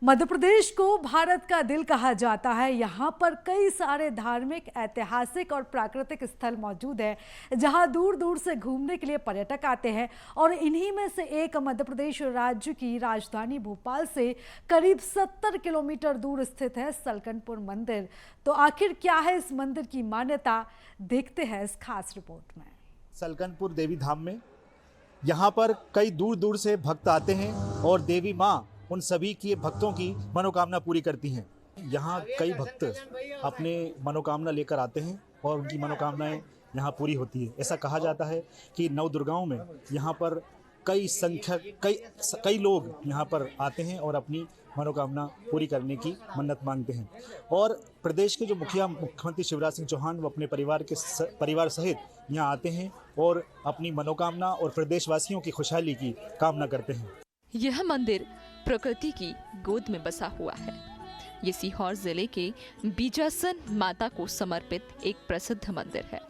मध्य प्रदेश को भारत का दिल कहा जाता है। यहाँ पर कई सारे धार्मिक, ऐतिहासिक और प्राकृतिक स्थल मौजूद है, जहाँ दूर दूर से घूमने के लिए पर्यटक आते हैं। और इन्हीं में से एक मध्य प्रदेश राज्य की राजधानी भोपाल से करीब 70 किलोमीटर दूर स्थित है सलकनपुर मंदिर। तो आखिर क्या है इस मंदिर की मान्यता, देखते हैं इस खास रिपोर्ट में। सलकनपुर देवी धाम में यहाँ पर कई दूर दूर से भक्त आते हैं और देवी माँ उन सभी की भक्तों की मनोकामना पूरी करती हैं। यहाँ कई भक्त अपने मनोकामना लेकर आते हैं और उनकी मनोकामनाएं यहाँ पूरी होती है। ऐसा कहा जाता है कि नव दुर्गाओं में यहाँ पर कई लोग यहाँ पर आते हैं और अपनी मनोकामना पूरी करने की मन्नत मांगते हैं। और प्रदेश के जो मुख्यमंत्री शिवराज सिंह चौहान वो अपने परिवार सहित यहाँ आते हैं और अपनी मनोकामना और प्रदेशवासियों की खुशहाली की कामना करते हैं। यह मंदिर प्रकृति की गोद में बसा हुआ है। ये सीहोर जिले के बीजासन माता को समर्पित एक प्रसिद्ध मंदिर है।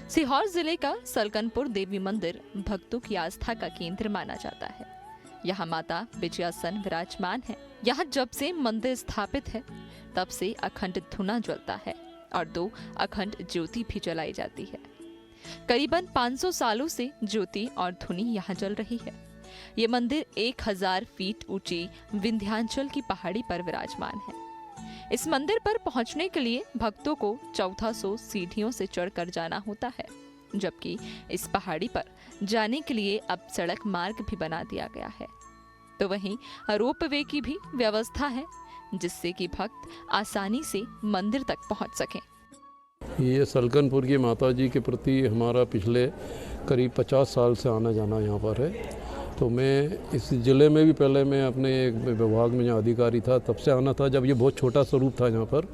सीहोर जिले का सलकनपुर देवी मंदिर भक्तों की आस्था का केंद्र माना जाता है। यहाँ माता विजयासन विराजमान है। यहाँ जब से मंदिर स्थापित है तब से अखंड धुना जलता है और 2 अखंड ज्योति भी जलाई जाती है। करीबन 500 सालों से ज्योति और धुनी यहाँ जल रही है। ये मंदिर 1000 फीट ऊंची विंध्याचल की पहाड़ी पर विराजमान है। इस मंदिर पर पहुंचने के लिए भक्तों को 1400 सीढ़ियों से चढ़कर जाना होता है, जबकि इस पहाड़ी पर जाने के लिए अब सड़क मार्ग भी बना दिया गया है। तो वहीं रोपवे की भी व्यवस्था है, जिससे कि भक्त आसानी से मंदिर तक पहुंच सकें। ये सलकनपुर की माता जी के प्रति हमारा पिछले करीब 50 साल से आना जाना यहाँ पर है। तो मैं इस ज़िले में भी पहले मैं अपने एक विभाग में जहाँ अधिकारी था तब से आना था, जब ये बहुत छोटा स्वरूप था यहाँ पर।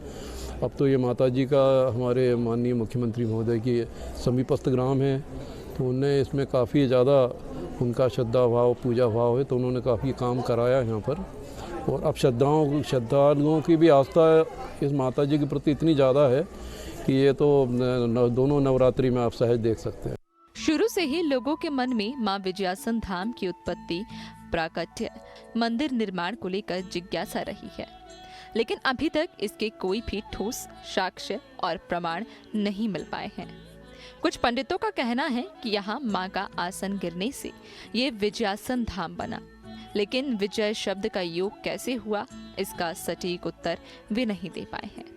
अब तो ये माता जी का हमारे माननीय मुख्यमंत्री महोदय की समीपस्थ ग्राम है, तो उन्हें इसमें काफ़ी ज़्यादा उनका श्रद्धा भाव, पूजा भाव है, तो उन्होंने काफ़ी काम कराया यहाँ पर। और अब श्रद्धालुओं की भी आस्था इस माता जी के प्रति इतनी ज़्यादा है कि ये तो दोनों नवरात्रि में आप सहज देख सकते हैं। शुरू से ही लोगों के मन में मां विजयासन धाम की उत्पत्ति, प्राकट्य, मंदिर निर्माण को लेकर जिज्ञासा रही है, लेकिन अभी तक इसके कोई भी ठोस साक्ष्य और प्रमाण नहीं मिल पाए हैं। कुछ पंडितों का कहना है कि यहाँ मां का आसन गिरने से ये विजयासन धाम बना, लेकिन विजय शब्द का योग कैसे हुआ, इसका सटीक उत्तर वे नहीं दे पाए हैं।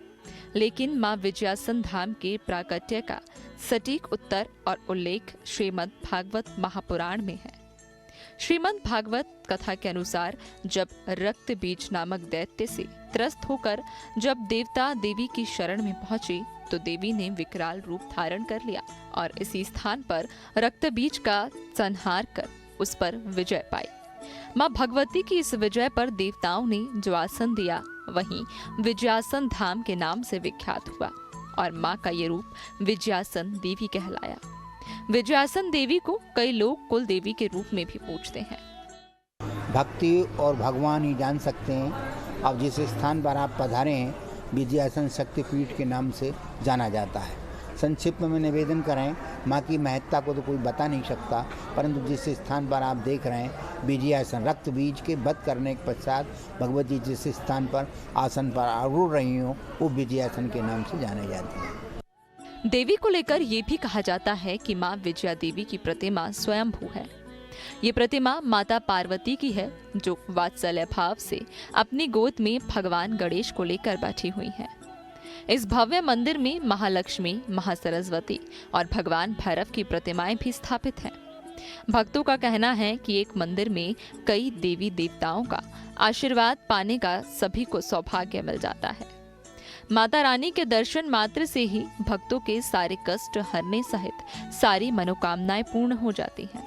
लेकिन मां विजयासन धाम के प्राकट्य का सटीक उत्तर और उल्लेख श्रीमद् भागवत महापुराण में है। श्रीमद् भागवत कथा के अनुसार जब रक्त बीज नामक दैत्य से त्रस्त होकर जब देवता देवी की शरण में पहुंचे, तो देवी ने विकराल रूप धारण कर लिया और इसी स्थान पर रक्त बीज का संहार कर उस पर विजय पाई। मां भगवती की इस विजय पर देवताओं ने जो आसन दिया, वहीं विजयासन धाम के नाम से विख्यात हुआ और मां का ये रूप विजयासन देवी कहलाया। विजयासन देवी को कई लोग कुल देवी के रूप में भी पूजते हैं। भक्ति और भगवान ही जान सकते हैं। अब जिस स्थान पर आप पधारे हैं, विजयासन शक्तिपीठ के नाम से जाना जाता है। संक्षिप्त में निवेदन करें, माँ की महत्ता को तो कोई बता नहीं सकता, परंतु जिस स्थान पर आप देख रहे हैं विजयासन, रक्त बीज के वध करने के पश्चात भगवती जिस स्थान पर आसन पर आरूढ़ रही हो, वो विजयासन के नाम से जाने जाती है। देवी को लेकर ये भी कहा जाता है कि माँ विजया देवी की प्रतिमा स्वयंभू है। ये प्रतिमा माता पार्वती की है, जो वात्सल्य भाव से अपनी गोद में भगवान गणेश को लेकर बैठी हुई है। इस भव्य मंदिर में महालक्ष्मी, महासरस्वती और भगवान भैरव की प्रतिमाएं भी स्थापित हैं। भक्तों का कहना है कि एक मंदिर में कई देवी देवताओं का आशीर्वाद पाने का सभी को सौभाग्य मिल जाता है। माता रानी के दर्शन मात्र से ही भक्तों के सारे कष्ट हरने सहित सारी मनोकामनाएं पूर्ण हो जाती हैं।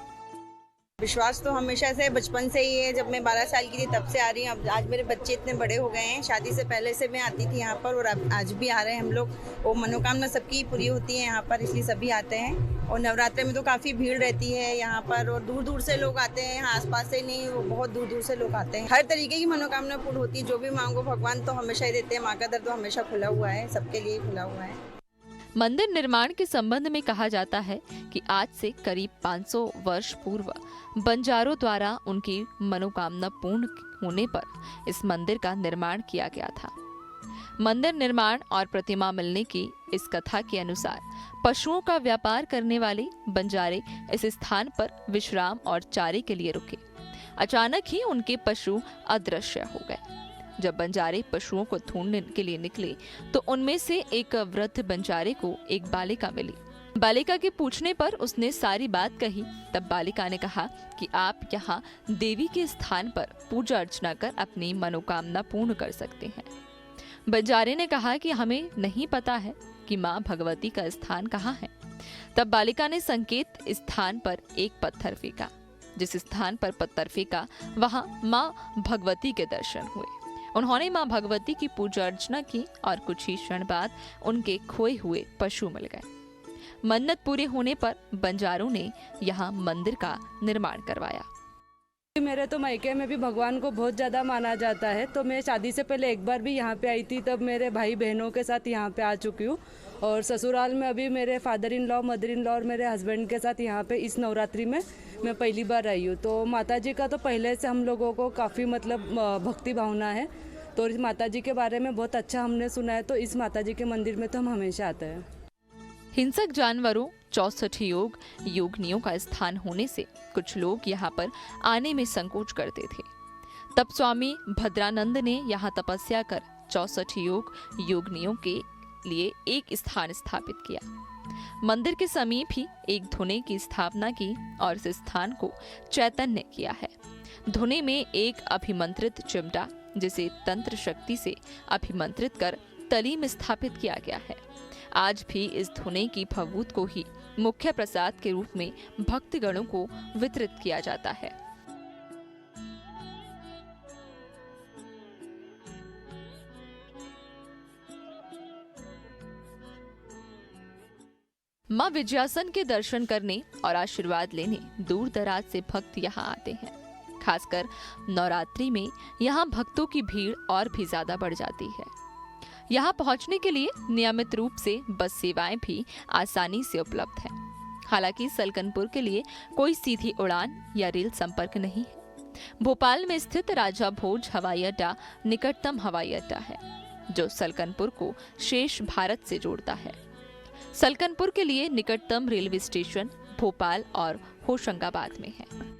विश्वास तो हमेशा से बचपन से ही है। जब मैं 12 साल की थी तब से आ रही हूँ। अब आज मेरे बच्चे इतने बड़े हो गए हैं। शादी से पहले से मैं आती थी यहाँ पर और अब आज भी आ रहे हैं हम लोग। वो मनोकामना सबकी पूरी होती है यहाँ पर, इसलिए सभी आते हैं। और नवरात्रि में तो काफ़ी भीड़ रहती है यहाँ पर और दूर दूर से लोग आते हैं। यहाँ आसपास से नहीं, वो बहुत दूर दूर से लोग आते हैं। हर तरीके की मनोकामना पूर्ण होती है। जो भी मांगो भगवान तो हमेशा ही देते हैं। माँ का दर तो हमेशा खुला हुआ है, सबके लिए खुला हुआ है। मंदिर निर्माण के संबंध में कहा जाता है कि आज से करीब 500 वर्ष पूर्व बंजारों द्वारा उनकी मनोकामना पूर्ण होने पर इस मंदिर का निर्माण किया गया था। मंदिर निर्माण और प्रतिमा मिलने की इस कथा के अनुसार पशुओं का व्यापार करने वाले बंजारे इस स्थान पर विश्राम और चारे के लिए रुके। अचानक ही उनके पशु अदृश्य हो गए। जब बंजारे पशुओं को ढूंढने के लिए निकले तो उनमें से एक वृद्ध बंजारे को एक बालिका मिली। बालिका के पूछने पर उसने सारी बात कही। तब बालिका ने कहा कि आप यहाँ देवी के स्थान पर पूजा अर्चना कर अपनी मनोकामना पूर्ण कर सकते हैं। बंजारे ने कहा कि हमें नहीं पता है कि माँ भगवती का स्थान कहाँ है। तब बालिका ने संकेत स्थान पर एक पत्थर फेंका। जिस स्थान पर पत्थर फेंका वहां माँ भगवती के दर्शन हुए। उन्होंने माँ भगवती की पूजा अर्चना की और कुछ ही क्षण बाद उनके खोए हुए पशु मिल गए। मन्नत पूरे होने पर बंजारों ने यहाँ मंदिर का निर्माण करवाया। मेरे तो मायके में भी भगवान को बहुत ज़्यादा माना जाता है, तो मैं शादी से पहले एक बार भी यहाँ पे आई थी, तब मेरे भाई बहनों के साथ यहाँ पे आ चुकी हूँ। और ससुराल में अभी मेरे father in law, mother in law और मेरे हस्बैंड के साथ यहाँ पे इस नवरात्रि में मैं पहली बार आई हूँ। तो माता जी का तो पहले से हम लोगों को काफ़ी मतलब भक्ति भावना है, तो इस माता जी के बारे में बहुत अच्छा हमने सुना है, तो इस माता जी के मंदिर में तो हम हमेशा आते हैं। हिंसक जानवरों, 64 योगिनियों का स्थान होने से कुछ लोग यहाँ पर आने में संकोच करते थे। तब स्वामी भद्रानंद ने यहाँ तपस्या कर 64 योगिनियों के लिए एक स्थान स्थापित किया। मंदिर के समीप ही एक धुने की स्थापना की और इस स्थान को चैतन्य किया है। धुने में एक अभिमंत्रित चिमटा, जिसे तंत्र शक्ति से अभिमंत्रित कर तली में स्थापित किया गया है। आज भी इस धुने की भभूत को ही मुख्य प्रसाद के रूप में भक्तगणों को वितरित किया जाता है। मां विजयासन के दर्शन करने और आशीर्वाद लेने दूर दराज से भक्त यहाँ आते हैं। खासकर नवरात्रि में यहाँ भक्तों की भीड़ और भी ज्यादा बढ़ जाती है। यहाँ पहुँचने के लिए नियमित रूप से बस सेवाएं भी आसानी से उपलब्ध हैं। हालांकि सलकनपुर के लिए कोई सीधी उड़ान या रेल संपर्क नहीं है। भोपाल में स्थित राजा भोज हवाई अड्डा निकटतम हवाई अड्डा है, जो सलकनपुर को शेष भारत से जोड़ता है। सलकनपुर के लिए निकटतम रेलवे स्टेशन भोपाल और होशंगाबाद में है।